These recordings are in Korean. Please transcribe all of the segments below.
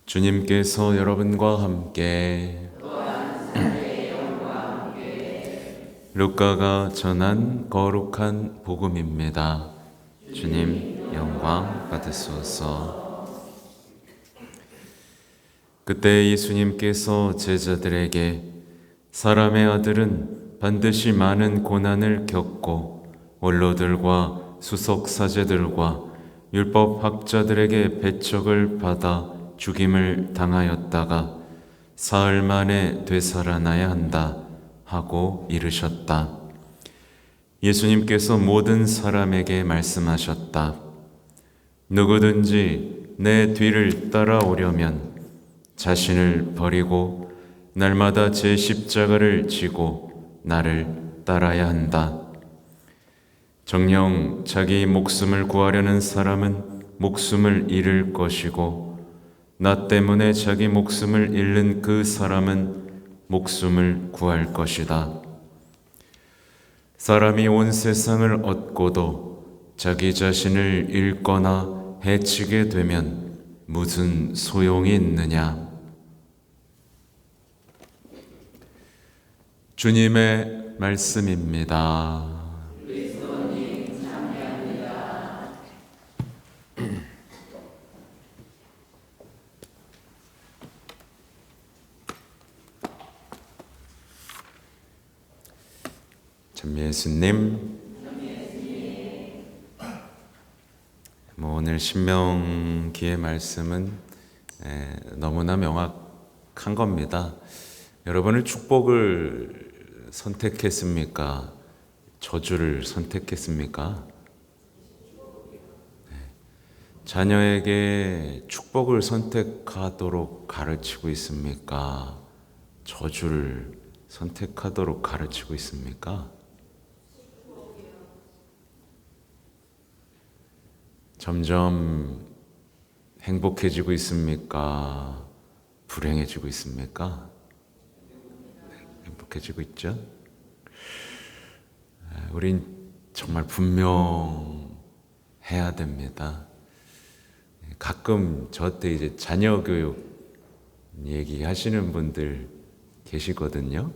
주님께서 여러분과 함께 루카가 전한 거룩한 복음입니다. 주님 영광 받으소서. 그때 예수님께서 제자들에게 사람의 아들은 반드시 많은 고난을 겪고 원로들과 수석사제들과 율법학자들에게 배척을 받아 죽임을 당하였다가 사흘 만에 되살아나야 한다 하고 이르셨다. 예수님께서 모든 사람에게 말씀하셨다. 누구든지 내 뒤를 따라오려면 자신을 버리고 날마다 제 십자가를 지고 나를 따라야 한다. 정녕 자기 목숨을 구하려는 사람은 목숨을 잃을 것이고 나 때문에 자기 목숨을 잃는 그 사람은 목숨을 구할 것이다. 사람이 온 세상을 얻고도 자기 자신을 잃거나 해치게 되면 무슨 소용이 있느냐? 주님의 말씀입니다. 참 예수님, 오늘 신명기의 말씀은 너무나 명확한 겁니다. 여러분은 축복을 선택했습니까? 저주를 선택했습니까? 자녀에게 축복을 선택하도록 가르치고 있습니까? 저주를 선택하도록 가르치고 있습니까? 점점 행복해지고 있습니까? 불행해지고 있습니까? 행복해지고 있죠? 우린 정말 분명해야 됩니다. 가끔 저 때 이제 자녀 교육 얘기하시는 분들 계시거든요.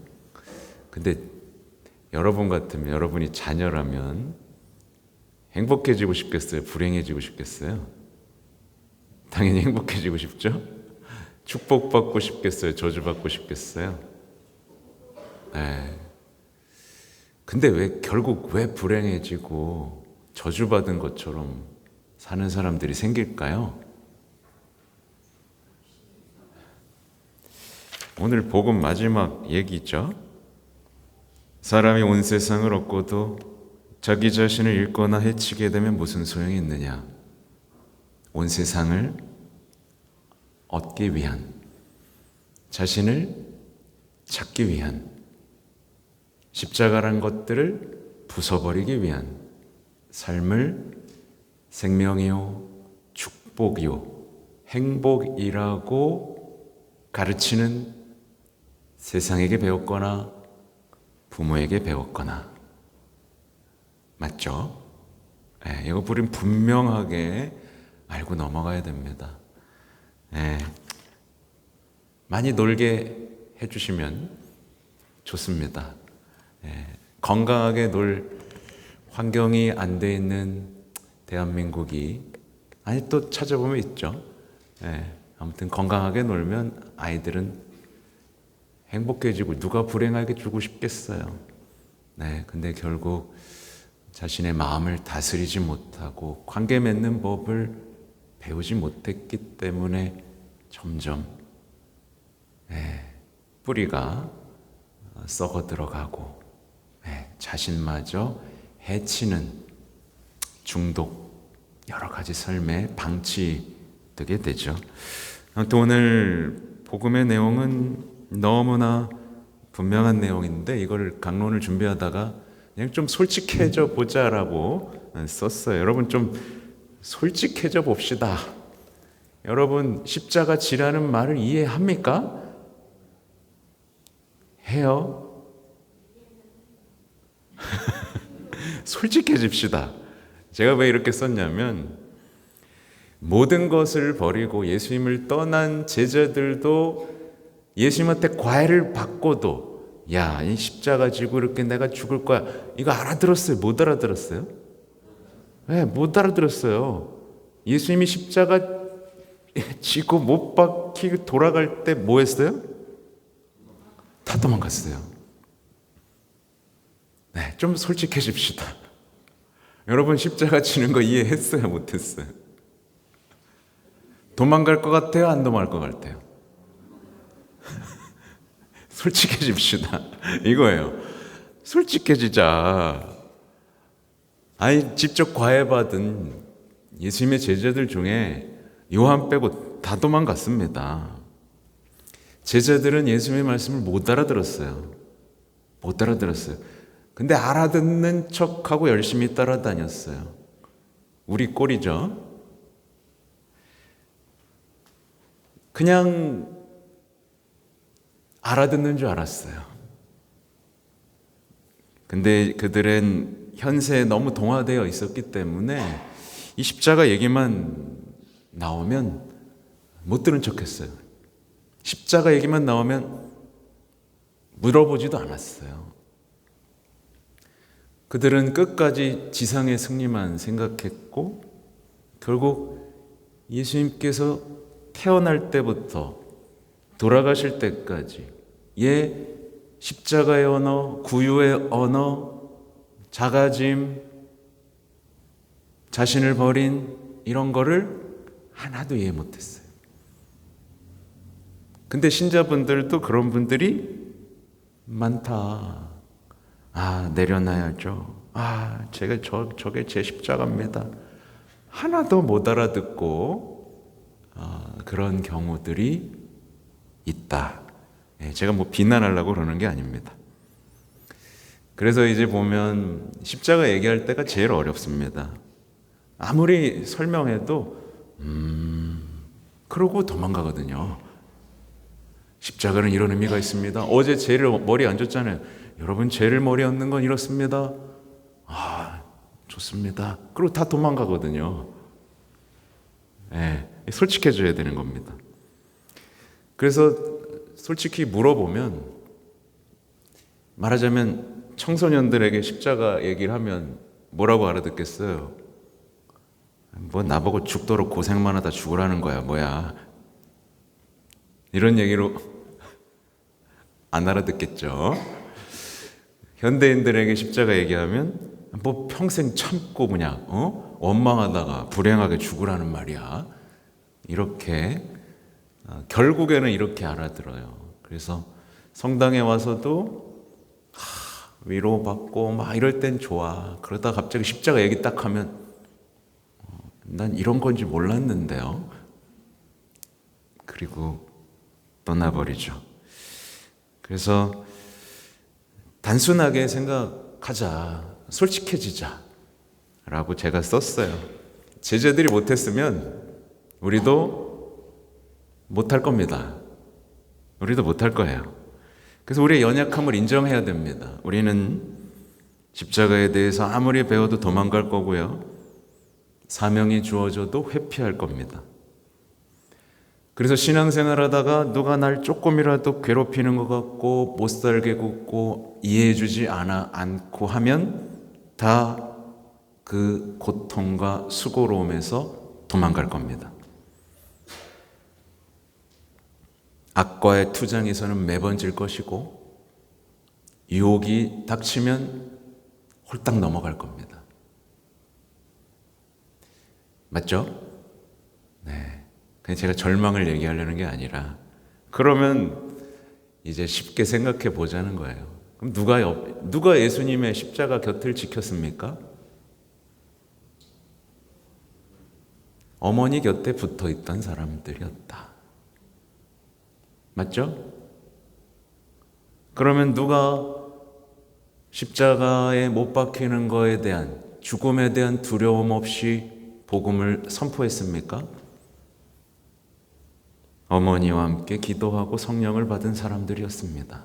근데 여러분 같으면, 여러분이 자녀라면 행복해지고 싶겠어요? 불행해지고 싶겠어요? 당연히 행복해지고 싶죠? 축복받고 싶겠어요? 저주받고 싶겠어요? 네. 근데 결국 왜 불행해지고 저주받은 것처럼 사는 사람들이 생길까요? 오늘 복음 마지막 얘기죠. 사람이 온 세상을 얻고도 자기 자신을 잃거나 해치게 되면 무슨 소용이 있느냐? 온 세상을 얻기 위한, 자신을 찾기 위한, 십자가란 것들을 부숴버리기 위한 삶을 생명이요, 축복이요, 행복이라고 가르치는 세상에게 배웠거나 부모에게 배웠거나, 맞죠? 이거 우린 분명하게 알고 넘어가야 됩니다. 많이 놀게 해주시면 좋습니다. 건강하게 놀 환경이 안 돼 있는 대한민국이 또 찾아보면 있죠. 아무튼 건강하게 놀면 아이들은 행복해지고 누가 불행하게 주고 싶겠어요. 근데 결국 자신의 마음을 다스리지 못하고 관계 맺는 법을 배우지 못했기 때문에 점점 뿌리가 썩어 들어가고 자신마저 해치는 중독, 여러 가지 삶에 방치되게 되죠. 아무튼 오늘 복음의 내용은 너무나 분명한 내용인데 이걸 강론을 준비하다가 그냥 좀 솔직해져 보자라고 썼어요. 여러분 좀 솔직해져 봅시다. 여러분 십자가 지라는 말을 이해합니까? 해요? 솔직해집시다. 제가 왜 이렇게 썼냐면 모든 것을 버리고 예수님을 떠난 제자들도 예수님한테 과외를 받고도 야, 이 십자가 지고 이렇게 내가 죽을 거야. 이거 알아들었어요? 못 알아들었어요? 네, 못 알아들었어요. 예수님이 십자가 지고 못 박히고 돌아갈 때 뭐 했어요? 다 도망갔어요. 네, 좀 솔직해집시다. 여러분 십자가 지는 거 이해했어요? 못했어요? 도망갈 것 같아요? 안 도망갈 것 같아요? 솔직해집시다. 이거예요. 솔직해지자. 아니, 직접 과외받은 예수님의 제자들 중에 요한 빼고 다 도망갔습니다. 제자들은 예수님의 말씀을 못 알아들었어요. 못 알아들었어요. 근데 알아듣는 척하고 열심히 따라다녔어요. 우리 꼴이죠. 그냥 알아듣는 줄 알았어요. 근데 그들은 현세에 너무 동화되어 있었기 때문에 이 십자가 얘기만 나오면 못 들은 척했어요. 십자가 얘기만 나오면 물어보지도 않았어요. 그들은 끝까지 지상의 승리만 생각했고 결국 예수님께서 태어날 때부터 돌아가실 때까지 십자가의 언어, 구유의 언어, 작아짐, 자신을 버린 이런 거를 하나도 이해 못했어요. 근데 신자분들도 그런 분들이 많다. 아, 내려놔야죠. 아, 저게 제 십자가입니다. 하나도 못 알아듣고 그런 경우들이 있다. 제가 뭐 비난하려고 그러는 게 아닙니다. 그래서 이제 보면 십자가 얘기할 때가 제일 어렵습니다. 아무리 설명해도 그러고 도망가거든요. 십자가는 이런 의미가 있습니다. 어제 죄를 머리 안 줬잖아요. 여러분, 죄를 머리 얹는 건 이렇습니다. 아, 좋습니다. 그리고 다 도망가거든요. 솔직해져야 되는 겁니다. 그래서 솔직히 물어보면, 말하자면 청소년들에게 십자가 얘기를 하면 뭐라고 알아듣겠어요? 뭐 나보고 죽도록 고생만 하다 죽으라는 거야, 뭐야. 이런 얘기로 안 알아듣겠죠. 현대인들에게 십자가 얘기하면 뭐 평생 참고 그냥 원망하다가 불행하게 죽으라는 말이야. 이렇게 결국에는 이렇게 알아들어요. 그래서 성당에 와서도 위로받고 막 이럴 땐 좋아. 그러다 갑자기 십자가 얘기 딱 하면 난 이런 건지 몰랐는데요. 그리고 떠나버리죠. 그래서 단순하게 생각하자, 솔직해지자 라고 제가 썼어요. 제자들이 못했으면 우리도 못할 겁니다. 우리도 못할 거예요. 그래서 우리의 연약함을 인정해야 됩니다. 우리는 십자가에 대해서 아무리 배워도 도망갈 거고요. 사명이 주어져도 회피할 겁니다. 그래서 신앙생활 하다가 누가 날 조금이라도 괴롭히는 것 같고 못 살게 굽고 이해해주지 않고 하면 다 그 고통과 수고로움에서 도망갈 겁니다. 악과의 투쟁에서는 매번 질 것이고 유혹이 닥치면 홀딱 넘어갈 겁니다. 맞죠? 네. 그냥 제가 절망을 얘기하려는 게 아니라 그러면 이제 쉽게 생각해 보자는 거예요. 그럼 누가 예수님의 십자가 곁을 지켰습니까? 어머니 곁에 붙어 있던 사람들이었다. 맞죠? 그러면 누가 십자가에 못 박히는 거에 대한 죽음에 대한 두려움 없이 복음을 선포했습니까? 어머니와 함께 기도하고 성령을 받은 사람들이었습니다.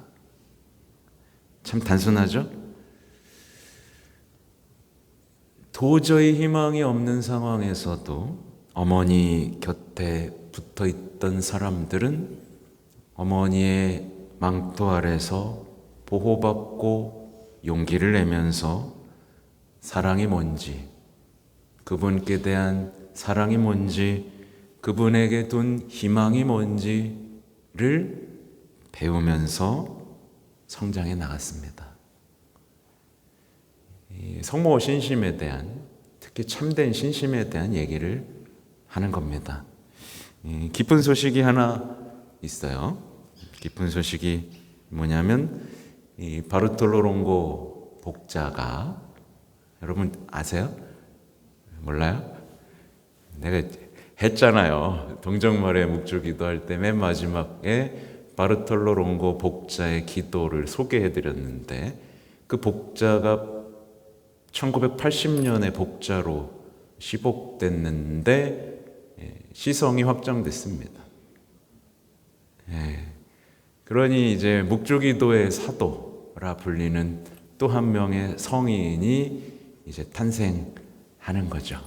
참 단순하죠? 도저히 희망이 없는 상황에서도 어머니 곁에 붙어 있던 사람들은 어머니의 망토 아래서 보호받고 용기를 내면서 사랑이 뭔지, 그분께 대한 사랑이 뭔지, 그분에게 둔 희망이 뭔지를 배우면서 성장해 나갔습니다. 이 성모 신심에 대한, 특히 참된 신심에 대한 얘기를 하는 겁니다. 기쁜 소식이 하나 있어요. 기쁜 소식이 뭐냐면 이 바르톨로 롱고 복자가, 여러분 아세요? 몰라요? 내가 했잖아요. 동정말의 묵주기도 할 때 맨 마지막에 바르톨로 롱고 복자의 기도를 소개해 드렸는데, 그 복자가 1980년에 복자로 시복됐는데 시성이 확정됐습니다. 그러니 이제 묵주기도의 사도라 불리는 또 한 명의 성인이 이제 탄생하는 거죠.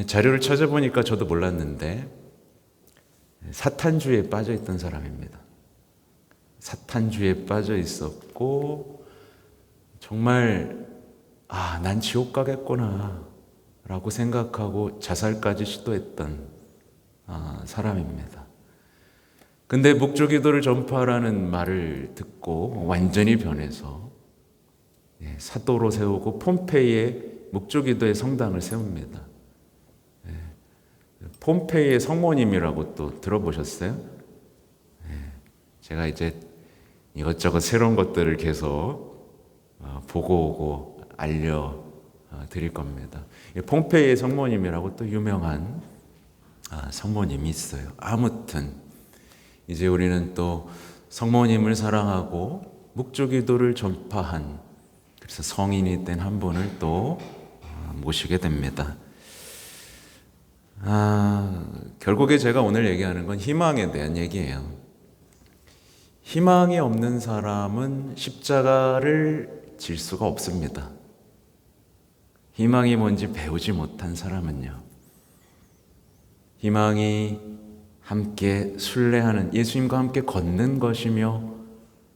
자료를 찾아보니까 저도 몰랐는데 사탄주의에 빠져 있던 사람입니다. 사탄주의에 빠져 있었고 정말 난 지옥 가겠구나 라고 생각하고 자살까지 시도했던 사람입니다. 근데 묵주기도를 전파하라는 말을 듣고 완전히 변해서 사도로 세우고 폼페이에 묵주기도의 성당을 세웁니다. 폼페이의 성모님이라고 또 들어보셨어요? 제가 이제 이것저것 새로운 것들을 계속 보고 오고 알려드릴 겁니다. 폼페이의 성모님이라고 또 유명한 성모님이 있어요. 아무튼 이제 우리는 또 성모님을 사랑하고 묵주기도를 전파한, 그래서 성인이 된 한 분을 또 모시게 됩니다. 결국에 제가 오늘 얘기하는 건 희망에 대한 얘기예요. 희망이 없는 사람은 십자가를 질 수가 없습니다. 희망이 뭔지 배우지 못한 사람은요. 희망이 함께 순례하는, 예수님과 함께 걷는 것이며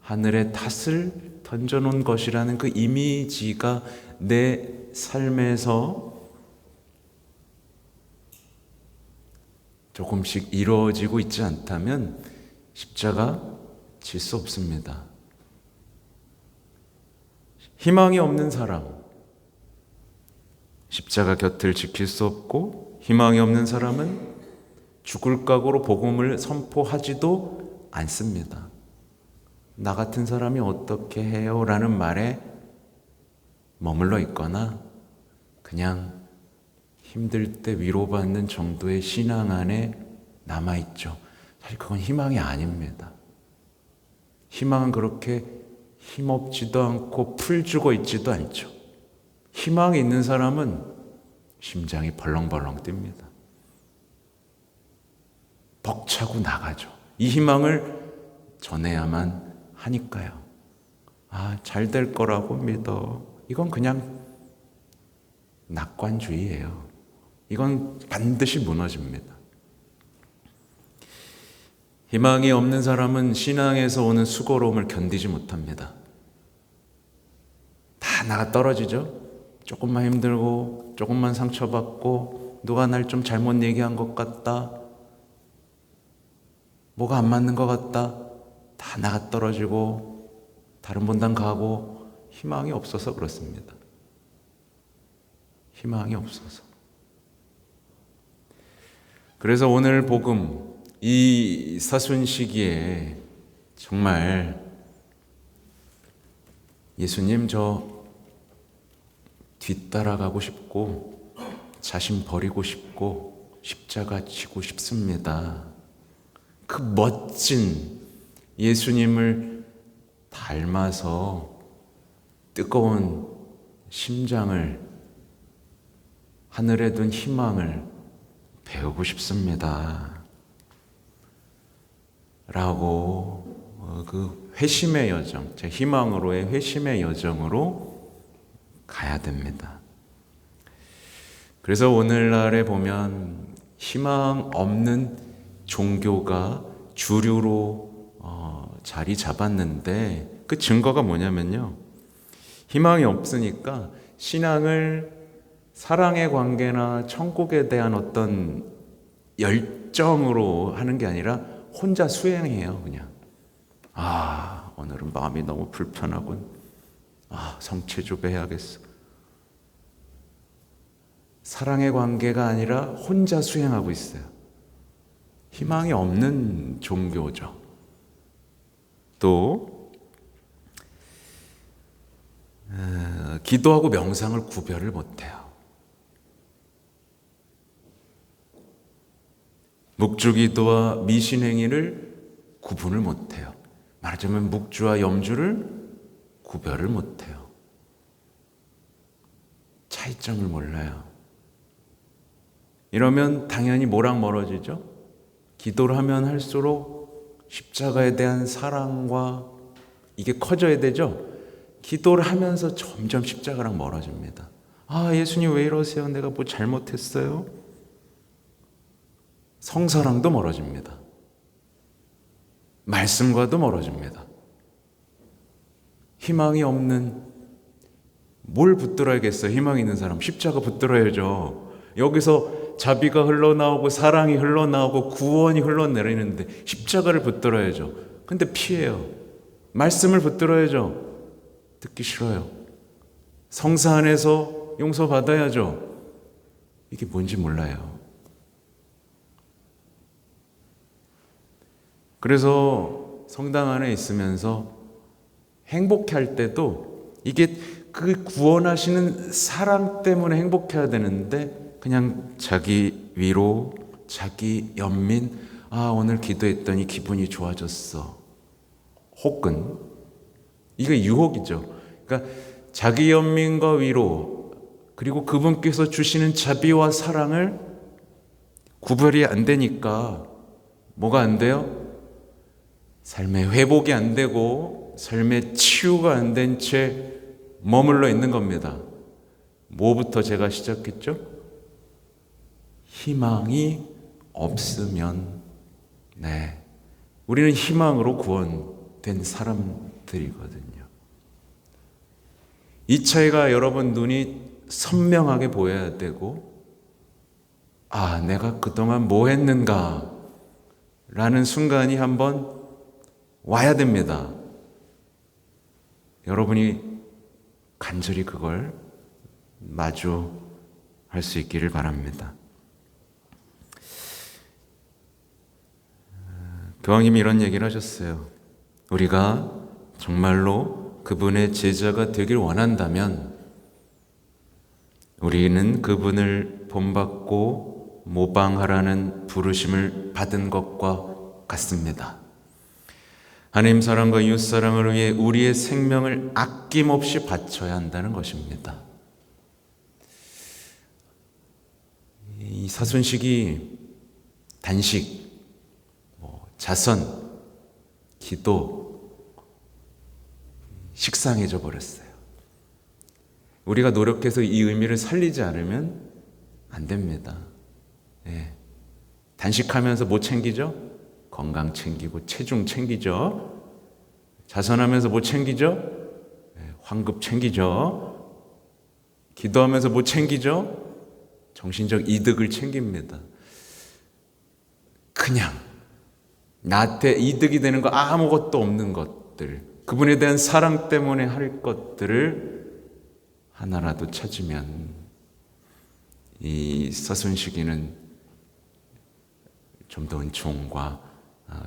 하늘에 탓을 던져놓은 것이라는 그 이미지가 내 삶에서 조금씩 이루어지고 있지 않다면 십자가 질 수 없습니다. 희망이 없는 사람, 십자가 곁을 지킬 수 없고, 희망이 없는 사람은 죽을 각오로 복음을 선포하지도 않습니다. 나 같은 사람이 어떻게 해요? 라는 말에 머물러 있거나 그냥 힘들 때 위로받는 정도의 신앙 안에 남아있죠. 사실 그건 희망이 아닙니다. 희망은 그렇게 힘없지도 않고 풀죽어 있지도 않죠. 희망이 있는 사람은 심장이 벌렁벌렁 뜁니다. 벅차고 나가죠. 이 희망을 전해야만 하니까요. 잘 될 거라고 믿어. 이건 그냥 낙관주의예요. 이건 반드시 무너집니다. 희망이 없는 사람은 신앙에서 오는 수고로움을 견디지 못합니다. 다 나가 떨어지죠. 조금만 힘들고 조금만 상처받고 누가 날 좀 잘못 얘기한 것 같다, 뭐가 안 맞는 것 같다, 다 나가 떨어지고 다른 본당 가고 희망이 없어서 그렇습니다. 희망이 없어서. 그래서 오늘 복음, 이 사순 시기에 정말 예수님 저 뒤따라가고 싶고 자신 버리고 싶고 십자가 지고 싶습니다. 그 멋진 예수님을 닮아서 뜨거운 심장을, 하늘에 둔 희망을 배우고 싶습니다. 라고 그 회심의 여정, 제 희망으로의 회심의 여정으로 가야 됩니다. 그래서 오늘날에 보면 희망 없는 종교가 주류로 자리 잡았는데 그 증거가 뭐냐면요, 희망이 없으니까 신앙을 사랑의 관계나 천국에 대한 어떤 열정으로 하는 게 아니라 혼자 수행해요. 그냥 오늘은 마음이 너무 불편하군, 성체조배 해야겠어. 사랑의 관계가 아니라 혼자 수행하고 있어요. 희망이 없는 종교죠. 또 기도하고 명상을 구별을 못해요. 묵주기도와 미신행위를 구분을 못해요. 말하자면 묵주와 염주를 구별을 못해요. 차이점을 몰라요. 이러면 당연히 뭐랑 멀어지죠? 기도를 하면 할수록 십자가에 대한 사랑과 이게 커져야 되죠? 기도를 하면서 점점 십자가랑 멀어집니다. 예수님 왜 이러세요? 내가 뭐 잘못했어요? 성사랑도 멀어집니다. 말씀과도 멀어집니다. 희망이 없는, 뭘 붙들어야겠어요? 희망이 있는 사람 십자가 붙들어야죠. 여기서 자비가 흘러나오고 사랑이 흘러나오고 구원이 흘러내리는데 십자가를 붙들어야죠. 근데 피해요. 말씀을 붙들어야죠. 듣기 싫어요. 성사 안에서 용서받아야죠. 이게 뭔지 몰라요. 그래서 성당 안에 있으면서 행복할 때도 이게 그 구원하시는 사랑 때문에 행복해야 되는데 그냥 자기 위로, 자기 연민, 오늘 기도했더니 기분이 좋아졌어. 혹은 이게 유혹이죠. 그러니까 자기 연민과 위로, 그리고 그분께서 주시는 자비와 사랑을 구별이 안 되니까 뭐가 안 돼요? 삶의 회복이 안 되고 삶의 치유가 안 된 채 머물러 있는 겁니다. 뭐부터 제가 시작했죠? 희망이 없으면, 우리는 희망으로 구원된 사람들이거든요. 이 차이가 여러분 눈이 선명하게 보여야 되고, 내가 그동안 뭐 했는가 라는 순간이 한번 와야 됩니다. 여러분이 간절히 그걸 마주할 수 있기를 바랍니다. 교황님이 이런 얘기를 하셨어요. 우리가 정말로 그분의 제자가 되길 원한다면 우리는 그분을 본받고 모방하라는 부르심을 받은 것과 같습니다. 하나님 사랑과 이웃 사랑을 위해 우리의 생명을 아낌없이 바쳐야 한다는 것입니다. 이 사순식이 단식, 자선, 기도, 식상해져 버렸어요. 우리가 노력해서 이 의미를 살리지 않으면 안 됩니다. 단식하면서 뭐 챙기죠? 건강 챙기고 체중 챙기죠. 자선하면서 뭐 챙기죠? 환급 챙기죠. 기도하면서 뭐 챙기죠? 정신적 이득을 챙깁니다. 그냥 나한테 이득이 되는 거 아무것도 없는 것들, 그분에 대한 사랑 때문에 할 것들을 하나라도 찾으면 이 사순시기는 좀 더 은총과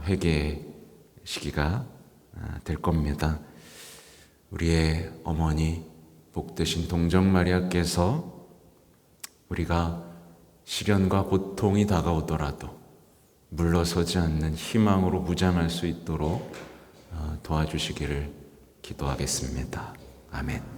회개의 시기가 될 겁니다. 우리의 어머니 복되신 동정마리아께서 우리가 시련과 고통이 다가오더라도 물러서지 않는 희망으로 무장할 수 있도록 도와주시기를 기도하겠습니다. 아멘.